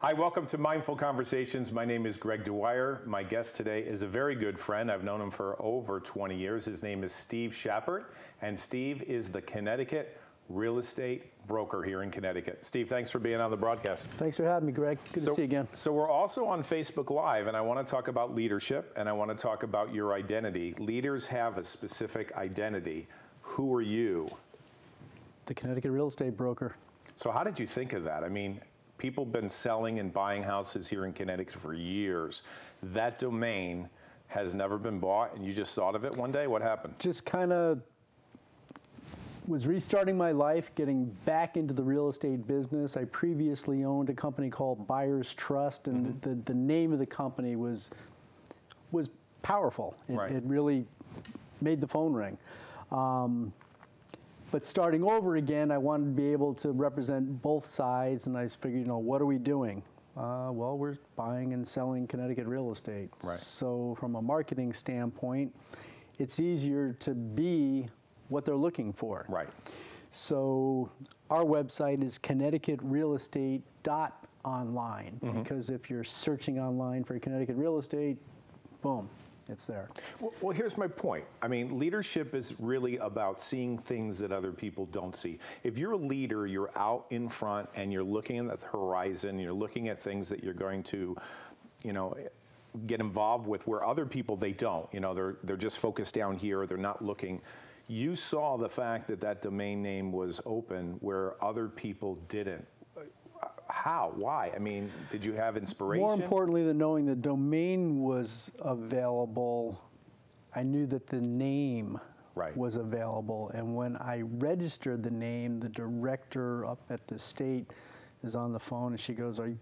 Hi, welcome to Mindful Conversations. My name is Greg Dwyer. My guest today is a very good friend. I've known him for over 20 years. His name is Steve Schappert, and Steve is the Connecticut real estate broker here in Connecticut. Steve, thanks for being on the broadcast. Thanks for having me, Greg. Good to see you again. So we're also on Facebook Live, and I want to talk about leadership, and I want to talk about your identity. Leaders have a specific identity. Who are you? The Connecticut real estate broker. So how did you think of that? I mean, people have been selling and buying houses here in Connecticut for years. That domain has never been bought, and you just thought of it one day? What happened? Just kind of was restarting my life, getting back into the real estate business. I previously owned a company called Buyers Trust, and the name of the company was powerful. It really made the phone ring. But starting over again, I wanted to be able to represent both sides, and I figured, you know, what are we doing? Well, we're buying and selling Connecticut real estate. Right. So from a marketing standpoint, it's easier to be what they're looking for. Right. So our website is connecticutrealestate.online, because if you're searching online for Connecticut real estate, boom, it's there. Well, here's my point. I mean, leadership is really about seeing things that other people don't see. If you're a leader, you're out in front and you're looking at the horizon, you're looking at things that you're going to, you know, get involved with where other people, they don't. You know, they're just focused down here, they're not looking. You saw the fact that that domain name was open where other people didn't. How? Why? I mean, did you have inspiration? More importantly than knowing the domain was available, I knew that the name was available. And when I registered the name, the director up at the state is on the phone, and she goes, "Are you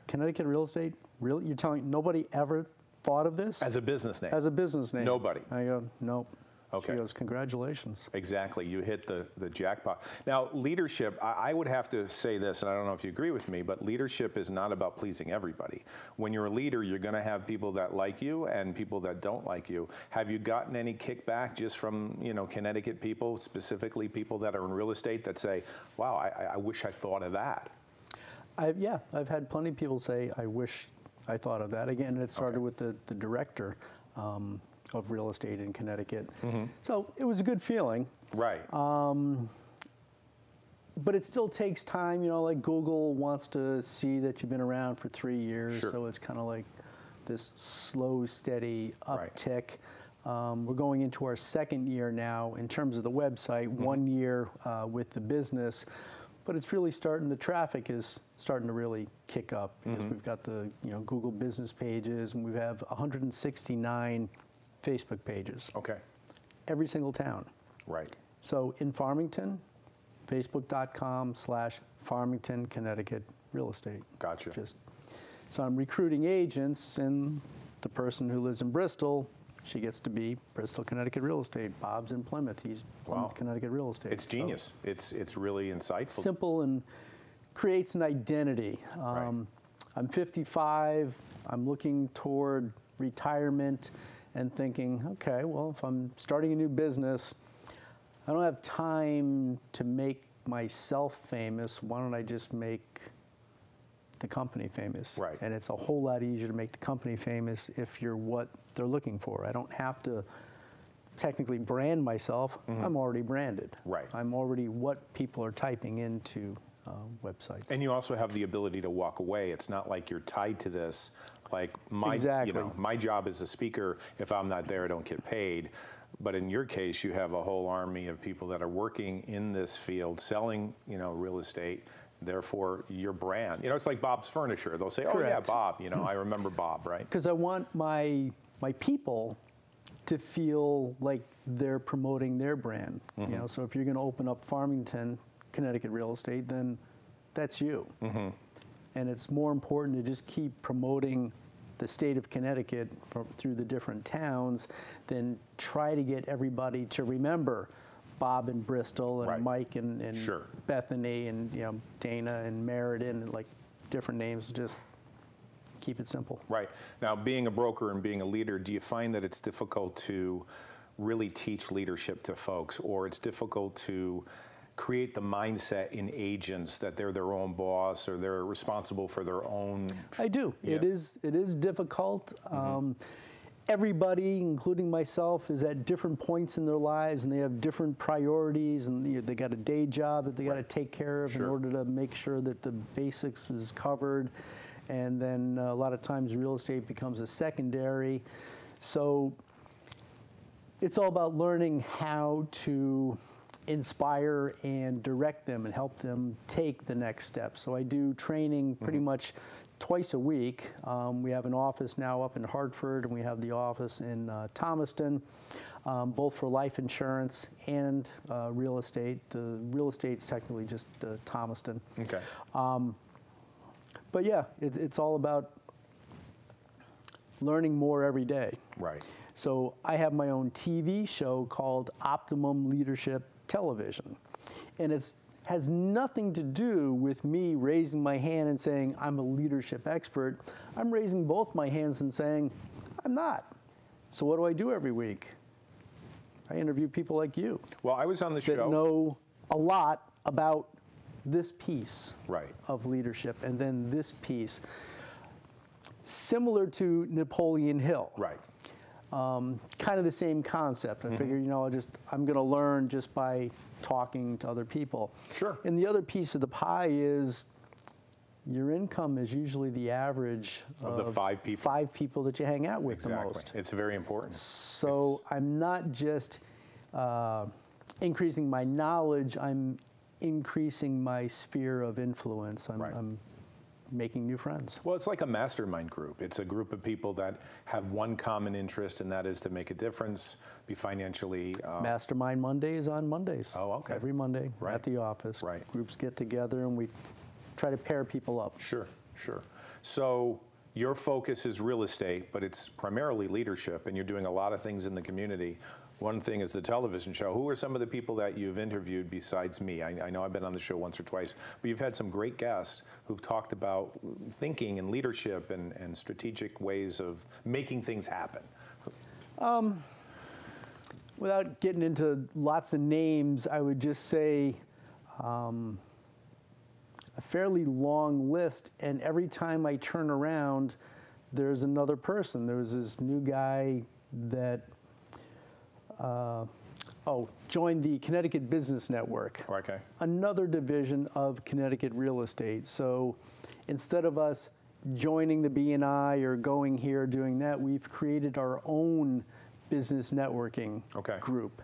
Connecticut real estate? Really? You're telling nobody ever thought of this?" As a business name? As a business name. Nobody? I go, nope. Okay. She goes, "Congratulations." Exactly. You hit the jackpot. Now, leadership, I would have to say this, and I don't know if you agree with me, but leadership is not about pleasing everybody. When you're a leader, you're going to have people that like you and people that don't like you. Have you gotten any kickback just from, you know, Connecticut people, specifically people that are in real estate, that say, wow, I wish I thought of that? Yeah, I've had plenty of people say, I wish I thought of that. Again, it started with the director of real estate in Connecticut. So it was a good feeling. Right. But it still takes time, you know, like Google wants to see that you've been around for 3 years. Sure. So it's kind of like this slow, steady uptick. We're going into our second year now in terms of the website, 1 year with the business. But it's really starting, the traffic is starting to really kick up, because we've got the, you know, Google business pages, and we have 169 Facebook pages. Okay. Every single town. Right. So in Farmington, facebook.com/Farmington, Connecticut real estate. Gotcha. So I'm recruiting agents, and the person who lives in Bristol, she gets to be Bristol, Connecticut real estate. Bob's in Plymouth. He's Plymouth, Connecticut real estate. It's genius. So it's really insightful. Simple, and creates an identity. I'm 55. I'm looking toward retirement and thinking, okay, well, if I'm starting a new business, I don't have time to make myself famous. Why don't I just make the company famous? Right. And it's a whole lot easier to make the company famous if you're what they're looking for. I don't have to technically brand myself. I'm already branded. Right. I'm already what people are typing into websites. And you also have the ability to walk away. It's not like you're tied to this. Like you know, my job as a speaker, if I'm not there, I don't get paid. But in your case, you have a whole army of people that are working in this field, selling, you know, real estate. Therefore, your brand. You know, it's like Bob's Furniture. They'll say, "Oh yeah, Bob." You know, I remember Bob, right? Because I want my people to feel like they're promoting their brand. You know, so if you're going to open up Farmington, Connecticut real estate, then that's you. And it's more important to just keep promoting the state of Connecticut through the different towns than try to get everybody to remember Bob in Bristol and Mike and Bethany and, you know, Dana and Meriden, and like different names. Just keep it simple. Right. Now, being a broker and being a leader, do you find that it's difficult to really teach leadership to folks, or it's difficult to create the mindset in agents that they're their own boss or they're responsible for their own? I do. Yeah. It is difficult. Everybody, including myself, is at different points in their lives, and they have different priorities, and they got a day job that they got to take care of in order to make sure that the basics is covered. And then a lot of times real estate becomes a secondary. So it's all about learning how to inspire and direct them and help them take the next step. So I do training pretty much twice a week. We have an office now up in Hartford, and we have the office in Thomaston, both for life insurance and real estate. The real estate's technically just Thomaston. Okay. But yeah, it's all about learning more every day. Right. So I have my own TV show called Optimum Leadership Television. And it has nothing to do with me raising my hand and saying I'm a leadership expert. I'm raising both my hands and saying I'm not. So what do I do every week? I interview people like you. Well, I was on the show. That know a lot about this piece Right. of leadership, and then this piece. Similar to Napoleon Hill. Right. Kind of the same concept. I figured, I'm going to learn just by talking to other people. Sure. And the other piece of the pie is your income is usually the average Of the 5 people. 5 people that you hang out with the Exactly. most. It's very important. So I'm not just increasing my knowledge, I'm increasing my sphere of influence. I'm making new friends. Well, it's like a mastermind group. It's a group of people that have one common interest, and that is to make a difference, be financially... Mastermind Mondays on Mondays. Oh, okay. Every Monday Right. at the office. Right. Groups get together and we try to pair people up. Sure, sure. So your focus is real estate, but it's primarily leadership, and you're doing a lot of things in the community. One thing is the television show. Who are some of the people that you've interviewed besides me? I know I've been on the show once or twice, but you've had some great guests who've talked about thinking and leadership and strategic ways of making things happen. Without getting into lots of names, I would just say a fairly long list, and every time I turn around, there's another person. There was this new guy that joined the Connecticut Business Network. Okay. Another division of Connecticut Real Estate. So instead of us joining the BNI or going here doing that, we've created our own business networking group.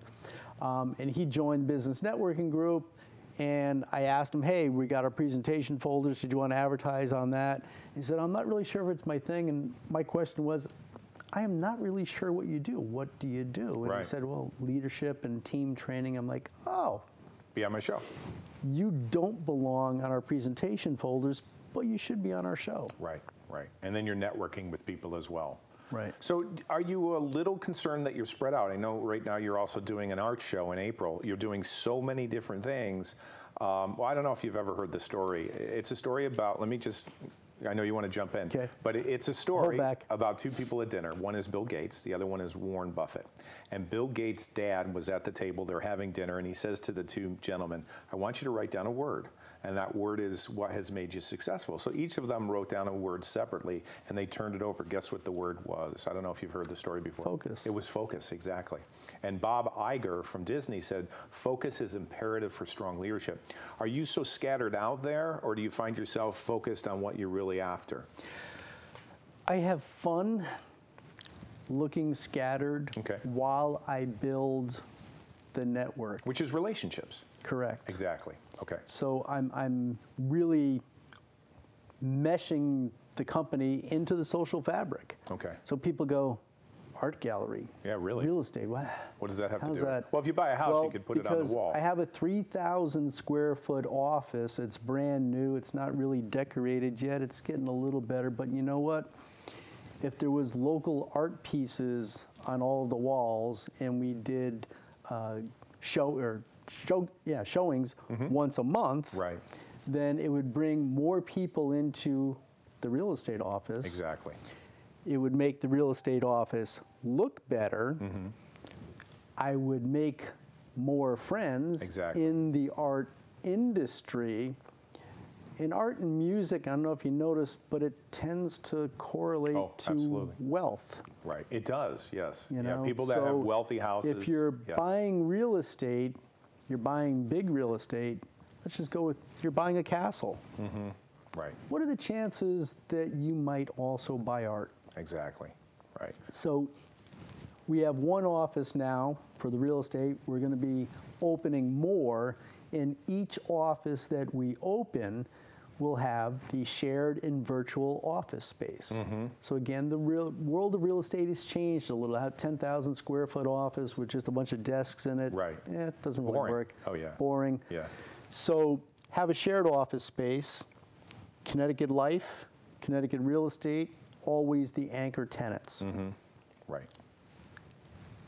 And he joined the business networking group, and I asked him, hey, we got our presentation folders, did you want to advertise on that? He said, I'm not really sure if it's my thing, and my question was, I am not really sure what you do. What do you do? And he said, well, leadership and team training. I'm like, oh. Be on my show. You don't belong on our presentation folders, but you should be on our show. Right, right. And then you're networking with people as well. Right. So are you a little concerned that you're spread out? I know right now you're also doing an art show in April. You're doing so many different things. Well, I don't know if you've ever heard the story. It's a story about, I know you want to jump in, but it's a story about 2 people at dinner. One is Bill Gates, the other one is Warren Buffett. And Bill Gates' dad was at the table, they're having dinner, and he says to the 2 gentlemen, I want you to write down a word, and that word is what has made you successful. So each of them wrote down a word separately, and they turned it over. Guess what the word was? I don't know if you've heard the story before. Focus. It was focus, exactly. And Bob Iger from Disney said, focus is imperative for strong leadership. Are you so scattered out there, or do you find yourself focused on what you're really after? I have fun looking scattered while I build the network. Which is relationships. Correct. Exactly. Okay. So I'm really meshing the company into the social fabric. Okay. So people go, art gallery. Yeah, really? Real estate. What does that have to do with that? it? Well, if you buy a house, you could put it on the wall. I have a 3,000 square foot office. It's brand new. It's not really decorated yet. It's getting a little better. But you know what? If there was local art pieces on all of the walls, and we did showings once a month, then it would bring more people into the real estate office. Exactly. It would make the real estate office look better. I would make more friends in the art industry. In art and music, I don't know if you noticed, but it tends to correlate to wealth. Right, it does, yes. You know? People that have wealthy houses. If you're buying real estate, you're buying big real estate, let's just go with, you're buying a castle. Mm-hmm. Right. What are the chances that you might also buy art? Exactly, right. So we have one office now for the real estate. We're going to be opening more. In each office that we open, we'll have the shared and virtual office space. Mm-hmm. So again, the world of real estate has changed a little. I have 10,000 square foot office with just a bunch of desks in it. Right. It doesn't really work. Oh yeah. Boring. Yeah. So have a shared office space. Connecticut Life, Connecticut Real Estate, always the anchor tenants. Mm-hmm. Right.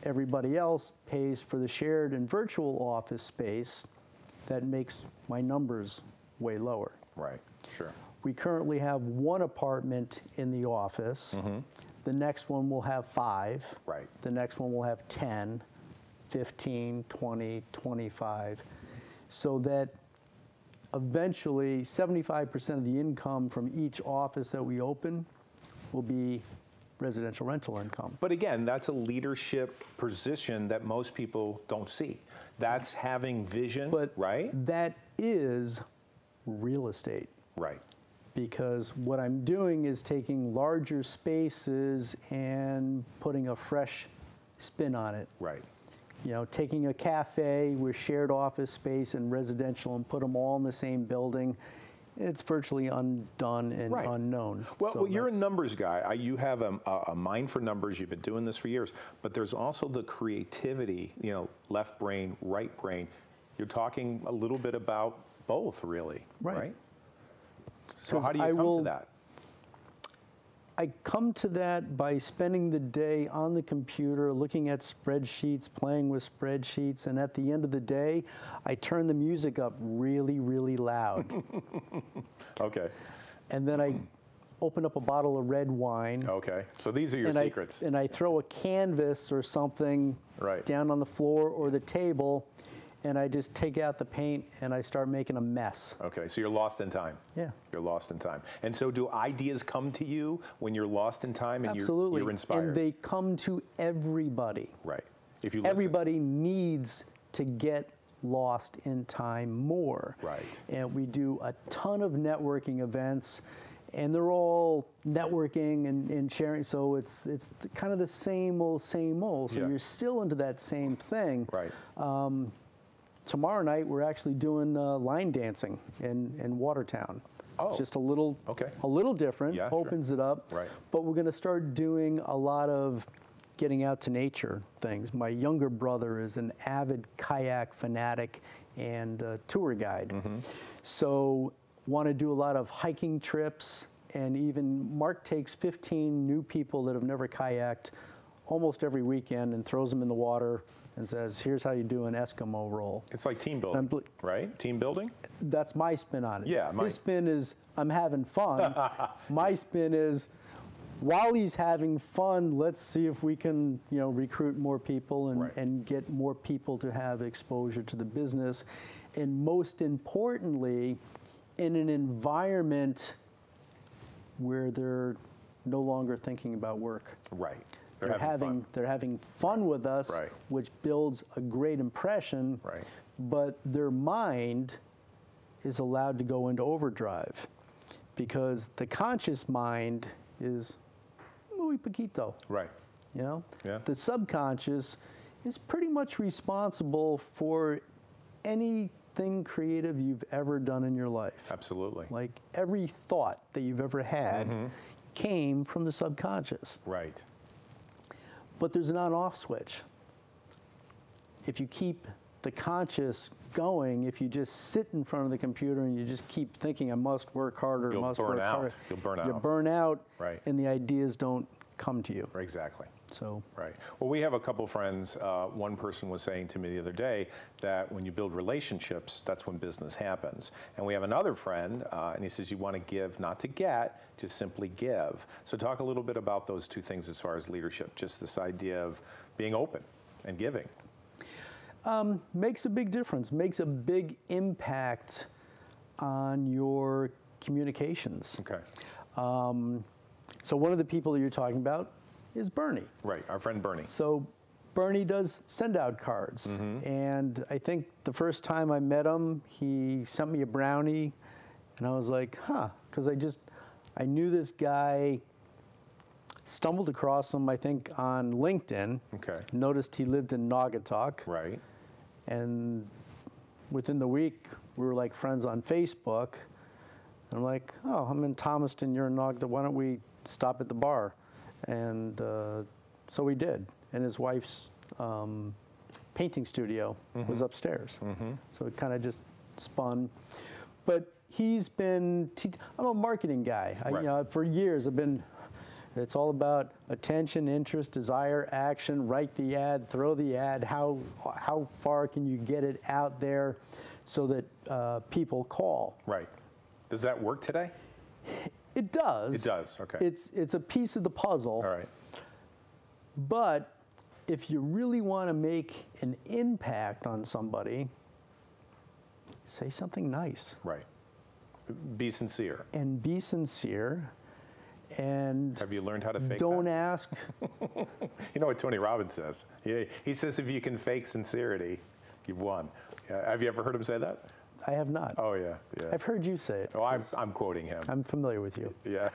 Everybody else pays for the shared and virtual office space. That makes my numbers way lower. Right, sure. We currently have one apartment in the office. Mm-hmm. The next one will have 5. Right. The next one will have 10, 15, 20, 25. So that eventually 75% of the income from each office that we open will be residential rental income. But again, that's a leadership position that most people don't see. That's having vision, right? That is real estate. Right. Because what I'm doing is taking larger spaces and putting a fresh spin on it. Right. You know, taking a cafe with shared office space and residential and put them all in the same building, it's virtually undone and unknown. Well, so you're a numbers guy. You have a mind for numbers. You've been doing this for years. But there's also the creativity, you know, left brain, right brain. You're talking a little bit about both, really, right? So how do you come to that? I come to that by spending the day on the computer, looking at spreadsheets, playing with spreadsheets, and at the end of the day, I turn the music up really, really loud. Okay. And then I open up a bottle of red wine. Okay. So these are your secrets. And I throw a canvas or something down on the floor or the table, and I just take out the paint and I start making a mess. Okay, so you're lost in time. Yeah. You're lost in time. And so do ideas come to you when you're lost in time and Absolutely. You're inspired? And they come to everybody. Right. If you listen. Everybody needs to get lost in time more. Right. And we do a ton of networking events, and they're all networking and sharing, so it's kind of the same old, same old. So you're still into that same thing. Right. Tomorrow night, we're actually doing line dancing in Watertown. Oh. Just a little different, Yeah, opens it up. Right. But we're going to start doing a lot of getting out to nature things. My younger brother is an avid kayak fanatic and tour guide. Mm-hmm. So want to do a lot of hiking trips, and even Mark takes 15 new people that have never kayaked almost every weekend and throws them in the water and says, here's how you do an Eskimo roll. It's like team building, right? Team building? That's my spin on it. Yeah. His spin is, I'm having fun. My spin is, while he's having fun, let's see if we can, you know, recruit more people and get more people to have exposure to the business. And most importantly, in an environment where they're no longer thinking about work. Right. They're having fun with us, which builds a great impression, but their mind is allowed to go into overdrive because the conscious mind is muy poquito. Right. You know? Yeah. The subconscious is pretty much responsible for anything creative you've ever done in your life. Absolutely. Like every thought that you've ever had came from the subconscious. Right. But there's an on-off switch. If you keep the conscious going, if you just sit in front of the computer and you just keep thinking, I must work harder, You'll burn out. You'll burn out. You burn out, and the ideas don't come to you. Exactly. So. Right. Well, we have a couple friends. One person was saying to me the other day that when you build relationships, that's when business happens. And we have another friend, and he says you want to give, not to get, just simply give. So talk a little bit about those two things as far as leadership, just this idea of being open and giving. Makes a big difference, makes a big impact on your communications. Okay. So one of the people that you're talking about is Bernie. Right, our friend Bernie. So Bernie does send out cards. And I think the first time I met him, he sent me a brownie. And I was like, huh, because I knew this guy, stumbled across him, I think, on LinkedIn. Okay. Noticed he lived in Naugatuck. Right. And within the week, we were like friends on Facebook. I'm like, oh, I'm in Thomaston, you're in Naugatuck, why don't we stop at the bar? And so we did. And his wife's painting studio was upstairs. So it kind of just spun. But he's been, I'm a marketing guy. Right. For years I've been, it's all about attention, interest, desire, action, write the ad, throw the ad, how far can you get it out there so that people call. Right. Does that work today? It does. It does, okay. It's a piece of the puzzle. All right. But if you really want to make an impact on somebody, say something nice. Right. Be sincere. And be sincere. And have you learned how to fake don't that? ask. You know what Tony Robbins says? He says if you can fake sincerity, you've won. Have you ever heard him say that? I have not. Oh, yeah. I've heard you say it. Oh, I'm quoting him. I'm familiar with you. Yeah.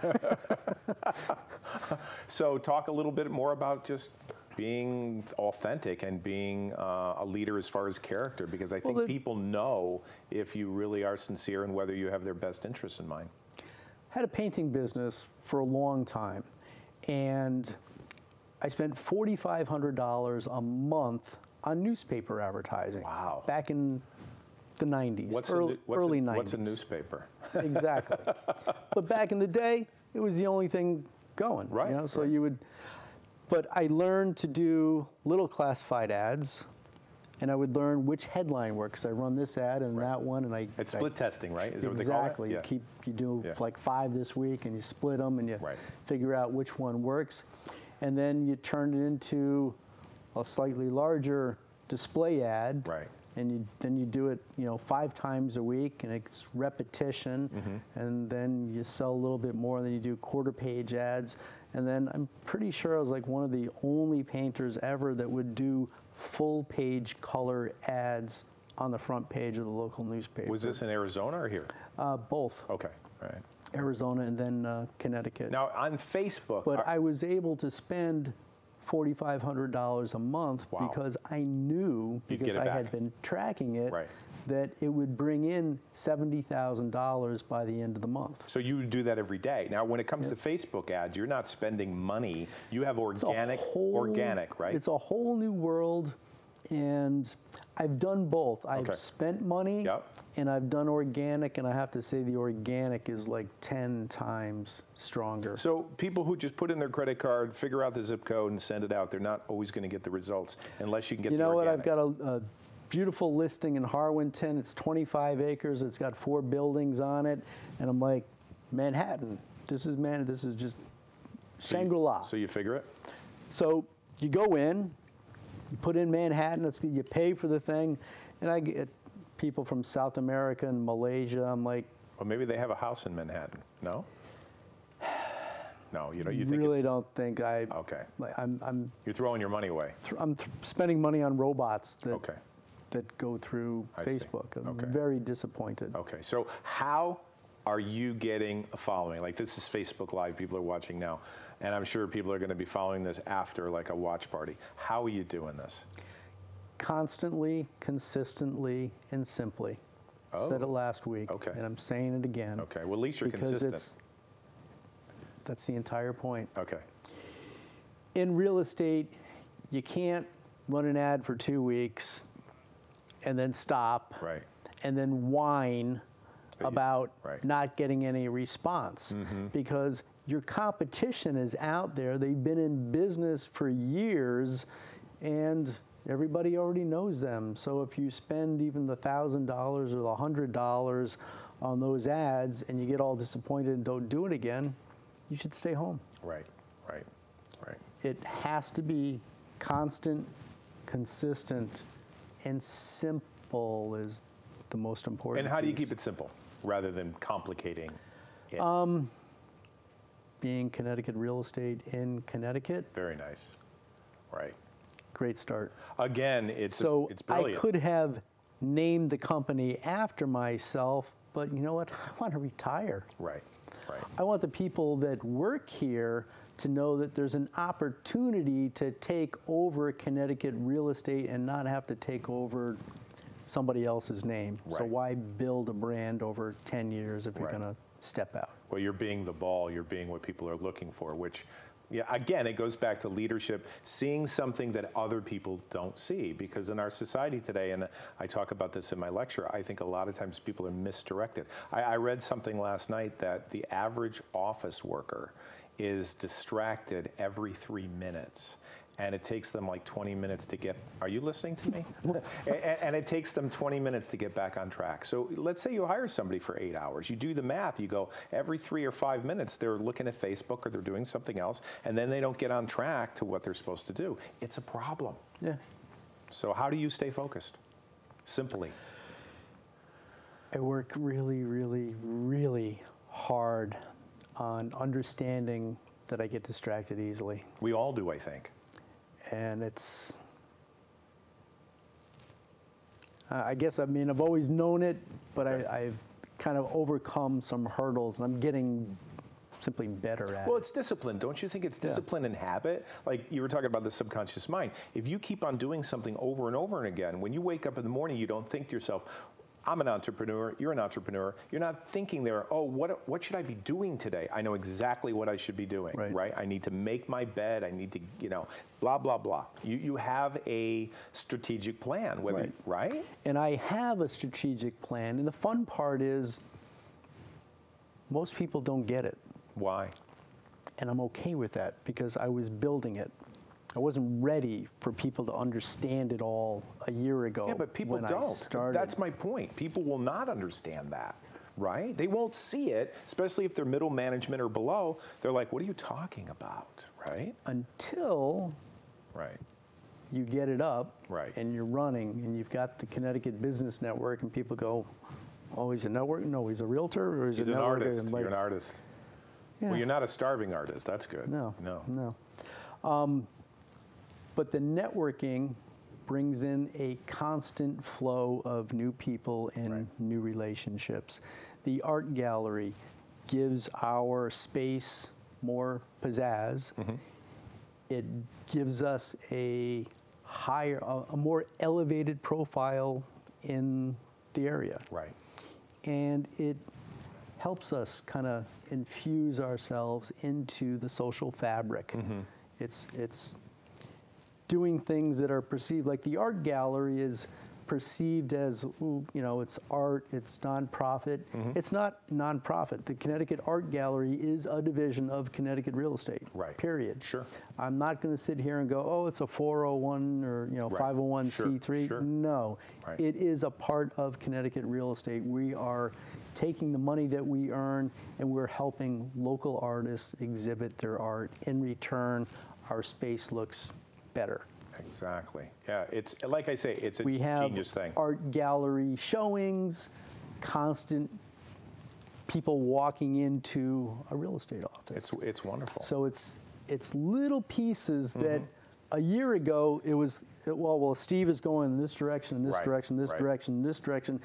So talk a little bit more about just being authentic and being a leader as far as character, because I think people know if you really are sincere and whether you have their best interests in mind. Had a painting business for a long time, and I spent $4,500 a month on newspaper advertising. Wow. Back in the 90s, early 90s. What's a newspaper? Exactly. But back in the day, it was the only thing going. Right. You know? So right. you would, but I learned to do little classified ads, and I would learn which headline works. So I run this ad and that one, and It's split testing, right? Is that what they call it? Exactly. Yeah. You do like 5 this week, and you split them, and you figure out which one works, and then you turn it into a slightly larger display ad. Right. And then you do it, 5 times a week, and it's repetition, and then you sell a little bit more, and then you do quarter-page ads, and then I'm pretty sure I was like one of the only painters ever that would do full-page color ads on the front page of the local newspaper. Was this in Arizona or here? Both. Okay, all right. Arizona and then Connecticut. Now on Facebook. But I was able to spend $4,500 a month because I knew, because I had been tracking it, that it would bring in $70,000 by the end of the month. So you would do that every day. Now, when it comes to Facebook ads, you're not spending money. You have organic, right? It's a whole new world, and I've done both. I've spent money, and I've done organic, and I have to say the organic is like 10 times stronger. So people who just put in their credit card, figure out the zip code, and send it out, they're not always going to get the results unless you can get the organic. You know what? I've got a beautiful listing in Harwinton. It's 25 acres. It's got 4 buildings on it, and I'm like, Manhattan. This is just Shangri-La. So you figure it? So you go in. You put in Manhattan, you pay for the thing, and I get people from South America and Malaysia. I'm like, well, maybe they have a house in Manhattan. No? No, you really don't think I. Okay. I'm. You're throwing your money away. I'm spending money on robots that okay. that go through Facebook. I'm very disappointed. Okay. So how are you getting a following? Like, this is Facebook Live. People are watching now. And I'm sure people are going to be following this after, like, a watch party. How are you doing this? Constantly, consistently, and simply. Oh. Said it last week. Okay. And I'm saying it again. Okay. Well, at least you're consistent. That's the entire point. Okay. In real estate, you can't run an ad for 2 weeks and then stop. Right. And then whine about not getting any response. Because your competition is out there. They've been in business for years, and everybody already knows them. So if you spend even the $1,000 or the $100 on those ads and you get all disappointed and don't do it again, you should stay home. Right, right, right. It has to be constant, consistent, And simple is the most important. And how do you piece. keep it simple rather than complicating it? Being Connecticut real estate in Connecticut. Very nice. Right. Great start. Again, it's I brilliant. could have named the company after myself, but you know what? I want to retire. Right. Right. I want the people that work here to know that there's an opportunity to take over Connecticut real estate and not have to take over somebody else's name. Right. So why build a brand over 10 years if you're Right. going to step out? Well, you're being the ball, you're being what people are looking for, which, yeah, again, it goes back to leadership, seeing something that other people don't see. Because in our society today, and I talk about this in my lecture, I think a lot of times people are misdirected. I read something last night that the average office worker is distracted every 3 minutes. And it takes them like 20 minutes to get, are you listening to me? and it takes them 20 minutes to get back on track. So let's say you hire somebody for 8 hours. You do the math, you go, every 3 or 5 minutes, they're looking at Facebook or they're doing something else, and then they don't get on track to what they're supposed to do. It's a problem. Yeah. So how do you stay focused? Simply. I work really, really, really hard on understanding that I get distracted easily. We all do, I think. And it's, I guess, I mean, I've always known it, but I've kind of overcome some hurdles, and I'm getting simply better at it. Well, it's discipline. Don't you think it's discipline and habit? Like you were talking about the subconscious mind. If you keep on doing something over and over and again, when you wake up in the morning, you don't think to yourself, I'm an entrepreneur, you're an entrepreneur. You're not thinking there, oh, what should I be doing today? I know exactly what I should be doing, right? I need to make my bed, I need to, you know, blah, blah, blah. You have a strategic plan, whether, right? And I have a strategic plan, and the fun part is most people don't get it. Why? And I'm okay with that because I was building it. I wasn't ready for people to understand it all a year ago. Yeah, but people when don't. I started. That's my point. People will not understand that, right? They won't see it, especially if they're middle management or below. They're like, what are you talking about, right? Until you get it up and you're running and you've got the Connecticut Business Network and people go, oh, he's a network? No, he's a realtor? Or he's an artist. You're an artist. Yeah. Well, you're not a starving artist. That's good. No. No. But the networking brings in a constant flow of new people and new relationships. The art gallery gives our space more pizzazz. It gives us a more elevated profile in the area. And it helps us kind of infuse ourselves into the social fabric. It's doing things that are perceived, like the art gallery is perceived as, ooh, you know, it's art, it's nonprofit. It's not nonprofit. The Connecticut Art Gallery is a division of Connecticut Real Estate, period. Sure. I'm not going to sit here and go, oh, it's a 401 or, you know, 501c3. Sure. No, it is a part of Connecticut Real Estate. We are taking the money that we earn and we're helping local artists exhibit their art. In return, our space looks better. Exactly. Yeah, it's like I say, it's a genius thing. We have art gallery showings, constant people walking into a real estate office. It's wonderful. So it's little pieces that a year ago it was, well, Steve is going in this direction, this direction, this direction, this direction.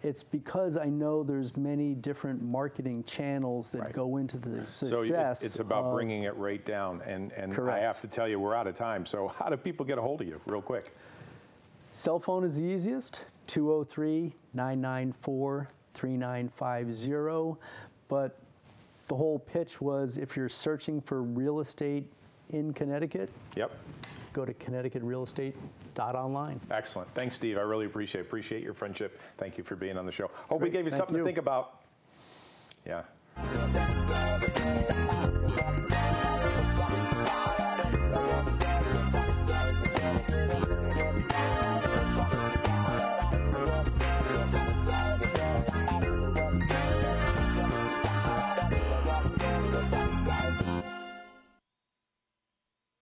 It's because I know there's many different marketing channels that go into the success. So it's about bringing it right down. And I have to tell you, we're out of time. So how do people get a hold of you real quick? Cell phone is the easiest, 203-994-3950. But the whole pitch was if you're searching for real estate in Connecticut, go to ConnecticutRealEstate.online. Excellent. Thanks, Steve. I really appreciate your friendship. Thank you for being on the show. Hope we gave you something to think about. Yeah.